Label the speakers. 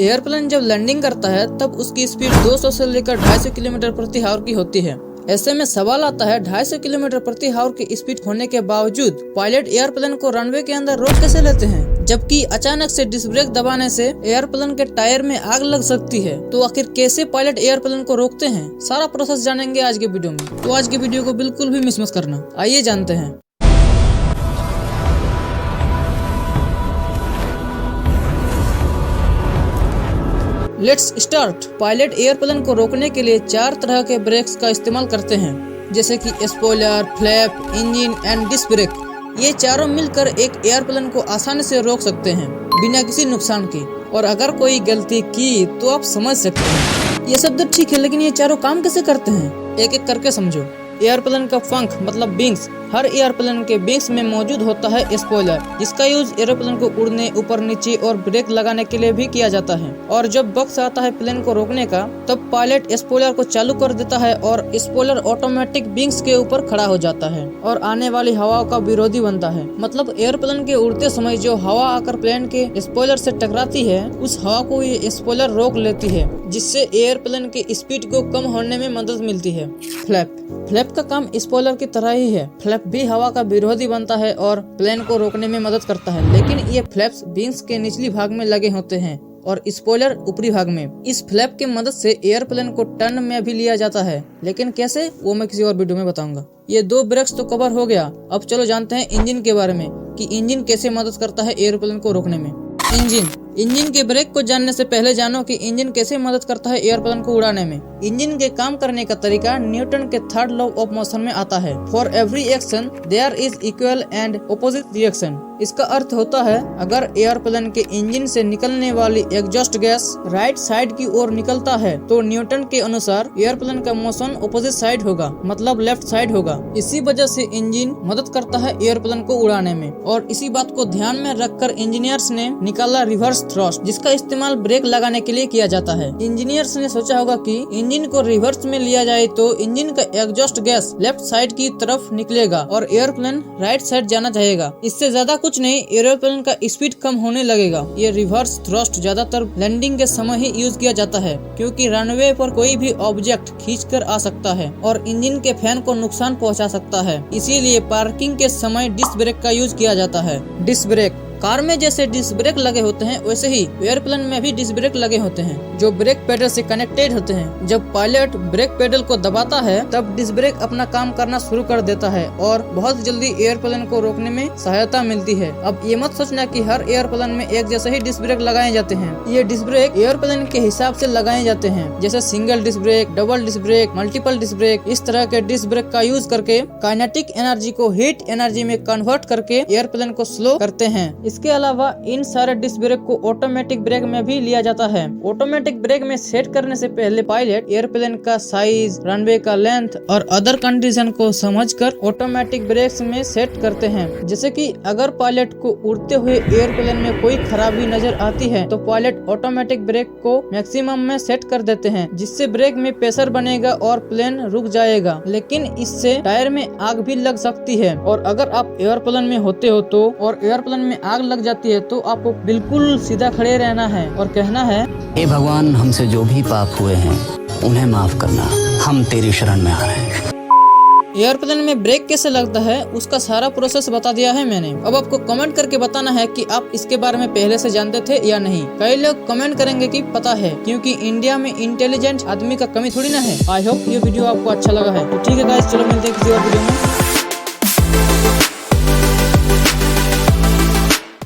Speaker 1: Airplane जब landing करता है तब उसकी स्पीड 200 से लेकर 250 किलोमीटर प्रति आवर की होती है। ऐसे में सवाल आता है 250 किलोमीटर प्रति आवर की स्पीड होने के बावजूद पायलट एयरप्लेन को रनवे के अंदर रोक कैसे लेते हैं, जबकि अचानक से डिस्क ब्रेक दबाने से एयरप्लेन के टायर में आग लग सकती है। तो आखिर कैसे पायलट एयरप्लेन को रोकते हैं, सारा प्रोसेस जानेंगे आज के वीडियो में। तो आज के वीडियो को बिल्कुल भी मिस मत करना, आइए जानते हैं। Let's start. पायलट एयरप्लेन को रोकने के लिए 4 तरह के ब्रेक्स का इस्तेमाल करते हैं, जैसे कि spoiler, flap, engine and disc brake. ये चारों मिलकर एक एयरप्लेन को आसानी से रोक सकते हैं बिना किसी नुकसान के। और अगर कोई गलती की तो आप समझ सकते हैं। ये सब तो ठीक है, लेकिन ये चारों काम कैसे करते हैं, एक एक करके समझो। एयरप्लेन का पंख मतलब विंग्स। हर एयरप्लेन के विंग्स में मौजूद होता है स्पॉइलर, जिसका यूज एयरप्लेन को उड़ने, ऊपर नीचे और ब्रेक लगाने के लिए भी किया जाता है। और जब वक्त आता है प्लेन को रोकने का, तब पायलट स्पॉइलर को चालू कर देता है और स्पॉइलर ऑटोमेटिक विंग्स के ऊपर खड़ा हो जाता है और आने वाली हवा का विरोधी बनता है। मतलब एयरप्लेन के उड़ते समय जो हवा आकर प्लेन के स्पॉइलर से टकराती है, उस हवा को ये स्पॉइलर रोक लेती है, जिससे एयरप्लेन की स्पीड को कम होने में मदद मिलती है। फ्लैप का काम स्पॉइलर की तरह ही है। फ्लैप भी हवा का विरोधी बनता है और प्लेन को रोकने में मदद करता है, लेकिन ये फ्लैप्स विंग्स के निचली भाग में लगे होते हैं और स्पॉइलर ऊपरी भाग में। इस फ्लैप की मदद से एयरप्लेन को टर्न में भी लिया जाता है, लेकिन कैसे, वो मैं किसी और वीडियो में बताऊंगा। ये 2 ब्रेक्स तो कवर हो गया। अब चलो जानते हैं इंजन के बारे में कि इंजन कैसे मदद करता है एयरप्लेन को रोकने में। इंजन के ब्रेक को जानने से पहले जानो कि इंजन कैसे मदद करता है एयरप्लेन को उड़ाने में। इंजन के काम करने का तरीका न्यूटन के 3rd लॉ ऑफ मोशन में आता है। For every action there is equal and opposite reaction. इसका अर्थ होता है, अगर एयरप्लेन के इंजन से निकलने वाली एग्जॉस्ट गैस राइट साइड की ओर निकलता है, तो न्यूटन के अनुसार एयरप्लेन का मोशन ऑपोजिट साइड होगा, मतलब लेफ्ट साइड होगा। इसी वजह से इंजन मदद करता है एयरप्लेन को उड़ाने में। और इसी बात को ध्यान में रखकर इंजीनियर्स ने निकाला रिवर्स थ्रस्ट, जिसका इस्तेमाल ब्रेक लगाने के लिए किया जाता है। इंजीनियर्स ने सोचा होगा कि इंजन को रिवर्स में लिया जाए तो इंजन का एग्जॉस्ट गैस लेफ्ट साइड की तरफ निकलेगा और एयरप्लेन राइट साइड जाना चाहेगा। इससे ज्यादा कुछ नहीं, एयरप्लेन का स्पीड कम होने लगेगा। ये रिवर्स थ्रस्ट ज्यादातर लैंडिंग के समय ही यूज किया जाता है, क्योंकि रनवे पर कोई भी ऑब्जेक्ट खींचकर आ सकता है और इंजन के फैन को नुकसान पहुंचा सकता है। इसीलिए पार्किंग के समय डिस्क ब्रेक का यूज किया जाता है। डिस्क ब्रेक कार में जैसे डिस्क ब्रेक लगे होते हैं, वैसे ही एयरप्लेन में भी डिस्क ब्रेक लगे होते हैं, जो ब्रेक पेडल से कनेक्टेड होते हैं। जब पायलट ब्रेक पेडल को दबाता है, तब डिस्क ब्रेक अपना काम करना शुरू कर देता है और बहुत जल्दी एयरप्लेन को रोकने में सहायता मिलती है। अब ये मत सोचना कि हर एयरप्लेन में एक जैसे ही डिस्क ब्रेक लगाए जाते हैं। ये डिस्क ब्रेक एयरप्लेन के हिसाब से लगाए जाते हैं, जैसे single disc brake, double disc brake, multiple disc brake. इस तरह के डिस्क ब्रेक का यूज करके काइनेटिक एनर्जी को हीट एनर्जी में कन्वर्ट करके एयरप्लेन को स्लो करते हैं। इसके अलावा इन सारे डिस्क ब्रेक को ऑटोमेटिक ब्रेक में भी लिया जाता है। ऑटोमेटिक ब्रेक में सेट करने से पहले पायलट एयरप्लेन का साइज, रनवे का लेंथ और अदर कंडीशन को समझकर ऑटोमेटिक ब्रेक्स में सेट करते हैं। जैसे कि अगर पायलट को उड़ते हुए एयरप्लेन में कोई खराबी नजर आती है, तो पायलट ऑटोमेटिक ब्रेक को मैक्सिमम में सेट कर देते हैं, जिससे ब्रेक में प्रेशर बनेगा और प्लेन रुक जाएगा। लेकिन इससे टायर में आग भी लग सकती है, और अगर आप एयरप्लेन में होते हो तो और एयरप्लेन में आग लग जाती है, तो आपको बिल्कुल सीधा खड़े रहना है और कहना है,
Speaker 2: हे भगवान, हमसे जो भी पाप हुए हैं उन्हें माफ करना, हम तेरी शरण में आ रहे हैं।
Speaker 1: एयरप्लेन में ब्रेक कैसे लगता है, उसका सारा प्रोसेस बता दिया है मैंने। अब आपको कमेंट करके बताना है कि आप इसके बारे में पहले से जानते थे या नहीं। कई लोग कमेंट करेंगे कि पता है, क्योंकि इंडिया में इंटेलिजेंट आदमी का कमी थोड़ी ना है। आई होप ये वीडियो आपको अच्छा लगा है। तो ठीक है गाइस, चलो मिलते हैं किसी और वीडियो में।